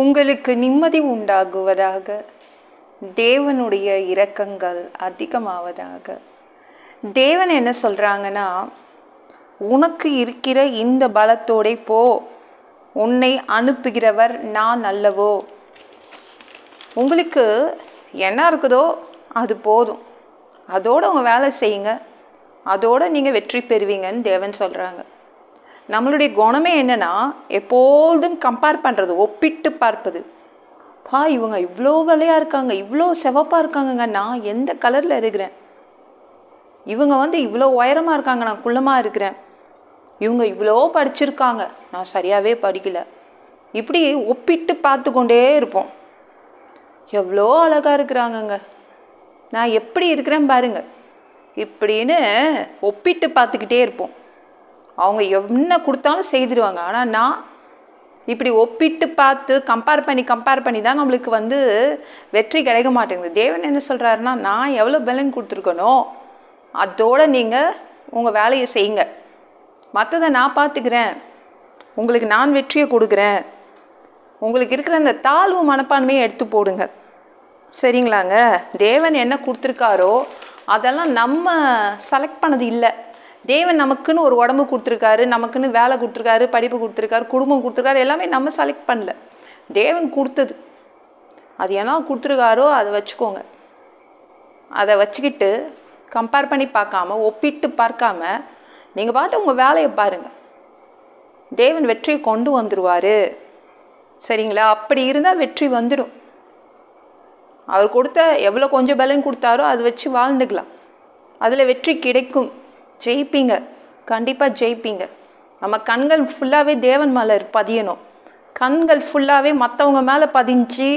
உங்களுக்கு நிம்மதி உண்டாகுவதாக. தேவனுடைய இரக்கங்கள் அதிகமாவதாக. தேவன் என்ன சொல்கிறாங்கன்னா, உனக்கு இருக்கிற இந்த பலத்தோட போ, உன்னை அனுப்புகிறவர் நான் அல்லவோ. உங்களுக்கு என்ன இருக்குதோ அது போதும், அதோடு உங்கள் வேலை செய்யுங்க, அதோடு நீங்கள் வெற்றி பெறுவீங்கன்னு தேவன் சொல்கிறாங்க. நம்மளுடைய குணமே என்னென்னா, எப்போதும் கம்பேர் பண்ணுறது, ஒப்பிட்டு பார்ப்பது. இவங்க இவ்வளோ வெள்ளையாக இருக்காங்க, இவ்வளோ சிவப்பாக இருக்காங்கங்க, நான் எந்த கலரில் இருக்கிறேன். இவங்க இவ்வளோ உயரமாக இருக்காங்க, நான் குள்ளமாக இருக்கிறேன். இவங்க இவ்வளோ படிச்சிருக்காங்க, நான் சரியாகவே படிக்கலை. இப்படி ஒப்பிட்டு பார்த்து கொண்டே இருப்போம். எவ்வளோ அழகாக இருக்கிறாங்கங்க, நான் எப்படி இருக்கிறேன் பாருங்க, இப்படின்னு ஒப்பிட்டு பார்த்துக்கிட்டே இருப்போம். அவங்க என்ன கொடுத்தாலும் செய்திருவாங்க. ஆனால் நான் இப்படி ஒப்பிட்டு பார்த்து கம்பேர் பண்ணி தான் நம்மளுக்கு வெற்றி கிடைக்க மாட்டேங்குது. தேவன் என்ன சொல்கிறாருன்னா, நான் எவ்வளோ பலன் கொடுத்துருக்கனோ அதோடு நீங்கள் உங்கள் வேலையை செய்யுங்க, மற்றதை நான் பார்த்துக்கிறேன், உங்களுக்கு நான் வெற்றியை கொடுக்குறேன். உங்களுக்கு இருக்கிற அந்த தாழ்வு மனப்பான்மையை எடுத்து போடுங்க, சரிங்களாங்க. தேவன் என்ன கொடுத்துருக்காரோ அதெல்லாம் நம்ம செலக்ட் பண்ணது இல்லை. தேவன் நமக்குன்னு ஒரு உடம்பு கொடுத்துருக்காரு, நமக்குன்னு வேலை கொடுத்துருக்காரு, படிப்பு கொடுத்துருக்காரு, குடும்பம் கொடுத்துருக்காரு, எல்லாமே நம்ம செலக்ட் பண்ணல, தேவன் கொடுத்தது. அது என்ன கொடுத்துருக்காரோ அதை வச்சுக்கோங்க. அதை வச்சுக்கிட்டு கம்பேர் பண்ணி பார்க்காம, ஒப்பிட்டு பார்க்காம நீங்கள் பாட்டு உங்கள் வேலையை பாருங்கள். தேவன் வெற்றியை கொண்டு வந்துடுவார், சரிங்களா. அப்படி இருந்தால் வெற்றி வந்துடும். அவர் கொடுத்த எவ்வளோ கொஞ்சம் பலன் கொடுத்தாரோ அதை வச்சு வாழ்ந்துக்கலாம், அதில் வெற்றி கிடைக்கும், ஜெயிப்பீங்க, கண்டிப்பாக ஜெயிப்பீங்க. நம்ம கண்கள் ஃபுல்லாகவே தேவன் மேலே பதியணும். கண்கள் ஃபுல்லாகவே மற்றவங்க மேலே பதிஞ்சு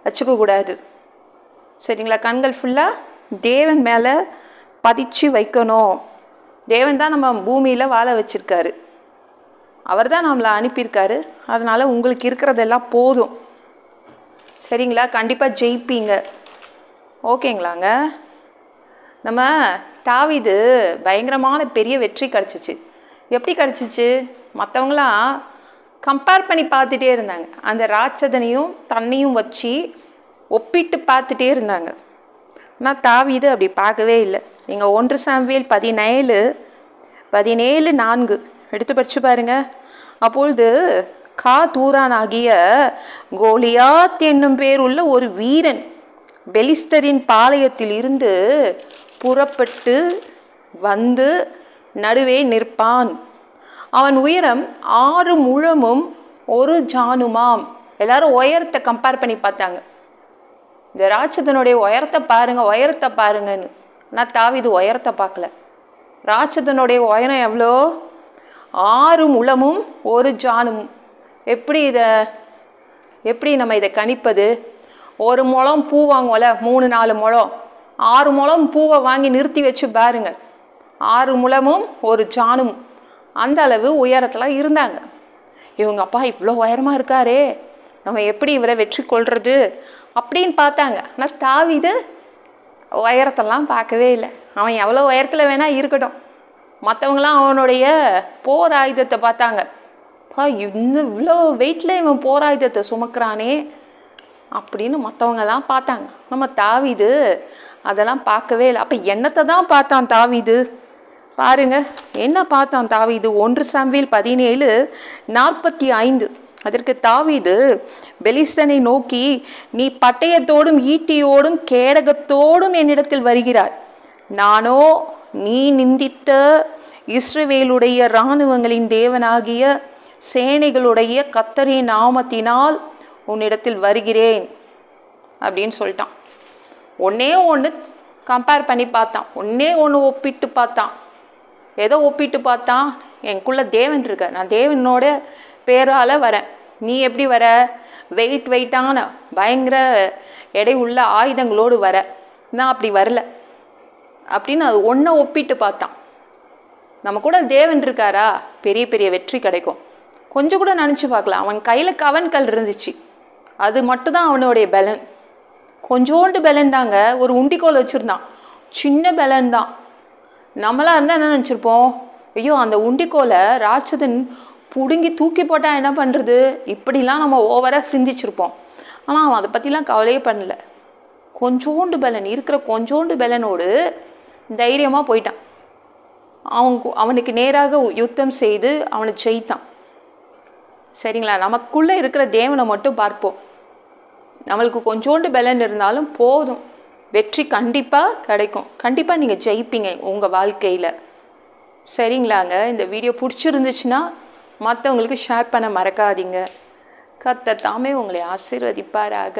வச்சுக்கக்கூடாது, சரிங்களா. கண்கள் ஃபுல்லாக தேவன் மேலே பதிச்சு வைக்கணும். தேவன் தான் நம்ம பூமியில் வாழ வச்சுருக்காரு, அவர் தான் நம்மளை அனுப்பியிருக்காரு. அதனால் உங்களுக்கு இருக்கிறதெல்லாம் போதும், சரிங்களா. கண்டிப்பாக ஜெயிப்பீங்க, ஓகேங்களாங்க. நம்ம தாவீது பயங்கரமான பெரிய வெற்றி கிடச்சிச்சு. எப்படி கிடச்சிச்சு? மற்றவங்களாம் கம்பேர் பண்ணி பார்த்துட்டே இருந்தாங்க, அந்த ராட்சதனையும் தண்ணியும் வச்சு ஒப்பிட்டு பார்த்துட்டே இருந்தாங்க. ஆனால் தாவீது அப்படி பார்க்கவே இல்லை. நீங்கள் 1 சாமுவேல் 17:4 எடுத்து படிச்சு பாருங்க. அப்பொழுது தூரானாகிய கோலியாத் என்னும் பேர் உள்ள ஒரு வீரன் பெலிஸ்தரின் பாளையத்தில் இருந்து புறப்பட்டு வந்து நடுவே நிற்பான். அவன் உயரம் 6 முழமும் 1 ஜானுமாம். எல்லாரும் உயரத்தை கம்பேர் பண்ணி பார்த்தாங்க. இந்த ராட்சதனுடைய உயரத்தை பாருங்கன்னு. ஆனால் தாவீது உயரத்தை பார்க்கல. ராட்சதனுடைய உயரம் எவ்வளோ? 6 முழமும் 1 ஜானுமும். எப்படி நம்ம இதை கணிப்பது? 1 முழம் பூ வாங்குவோம்ல, 3-4 முழம், 6 முழம் பூவை வாங்கி நிறுத்தி வச்சு பாருங்க, 6 முழமும் 1 ஜானும் அந்த அளவு உயரத்தில் இருந்தாங்க. இவங்க அப்பா இவ்வளோ உயரமாக இருக்காரே, நம்ம எப்படி இவரை வெற்றி கொள்வது அப்படின்னு பார்த்தாங்க. ஆனால் தாவீது உயரத்தெல்லாம் பார்க்கவே இல்லை. அவன் எவ்வளோ உயரத்தில் வேணால் இருக்கட்டும், மற்றவங்களாம் அவனுடைய போர் ஆயுதத்தை பார்த்தாங்க. இவ்வளோ வெயிட்டில் இவன் போர் ஆயுதத்தை சுமக்கிறானே அப்படின்னு மற்றவங்கெல்லாம் பார்த்தாங்க. நம்ம தாவீது அதெல்லாம் பார்க்கவே இல்லை. அப்போ என்னத்தை தான் பார்த்தான் தாவீது பாருங்க. என்ன பார்த்தான் தாவீது? 1 சாமுவேல் 17:45. அதற்கு தாவீது பெலிஸ்தனை நோக்கி, நீ பட்டயத்தோடும் ஈட்டியோடும் கேடகத்தோடும் என்னிடத்தில் வருகிறாய், நானோ நீ நிந்தித்த இஸ்ரவேலுடைய இராணுவங்களின் தேவனாகிய சேனைகளுடைய கர்த்தரின் நாமத்தினால் உன்னிடத்தில் வருகிறேன் அப்படின்னு சொல்லிட்டான். ஒன்று கம்பேர் பண்ணி பார்த்தான், ஒன்று ஒப்பிட்டு பார்த்தான். ஏதோ ஒப்பிட்டு பார்த்தான், எனக்குள்ள தேவன் இருக்க, நான் தேவனோட பேரால் வரேன், நீ எப்படி வர? வெயிட்டான பயங்கர எடை உள்ள ஆயுதங்களோடு வர, நான் அப்படி வரல அப்படின்னு அது ஒன்றை ஒப்பிட்டு பார்த்தான். நம்ம கூட தேவன் இருக்காரா, பெரிய பெரிய வெற்றி கிடைக்கும். கொஞ்சம் கூட நினச்சி பார்க்கலாம். அவன் கையில் கவன்கள் இருந்துச்சு, அது மட்டும்தான் அவனுடைய பலன். கொஞ்சோண்டு பலன் தாங்க. ஒரு உண்டிக்கோல் வச்சுருந்தான், சின்ன பலன் தான். நம்மளாக இருந்தால் என்ன நினச்சிருப்போம்? ஐயோ அந்த உண்டிக்கோலை ராட்சதன் பிடுங்கி தூக்கி போட்டால் என்ன பண்ணுறது, இப்படிலாம் நம்ம ஓவராக சிந்திச்சிருப்போம். ஆனால் அவன் அதை பற்றிலாம் கவலையே பண்ணல. கொஞ்சோண்டு பலன் இருக்கிற கொஞ்சோண்டு பலனோடு தைரியமாக போயிட்டான். அவனுக்கு நேராக யுத்தம் செய்து அவனை ஜெயித்தான். சரிங்களா? நமக்குள்ளே இருக்கிற தேவனை மட்டும் பார்ப்போம். நம்மளுக்கு கொஞ்சோண்டு பலன் இருந்தாலும் போதும், வெற்றி கண்டிப்பாக கிடைக்கும். கண்டிப்பாக நீங்கள் ஜெயிப்பீங்க உங்கள் வாழ்க்கையில். சரிங்களாங்க? இந்த வீடியோ பிடிச்சிருந்துச்சுன்னா மற்றவங்களுக்கு ஷேர் பண்ண மறக்காதீங்க. கர்த்தர் தாமே உங்களை ஆசீர்வதிப்பாராக.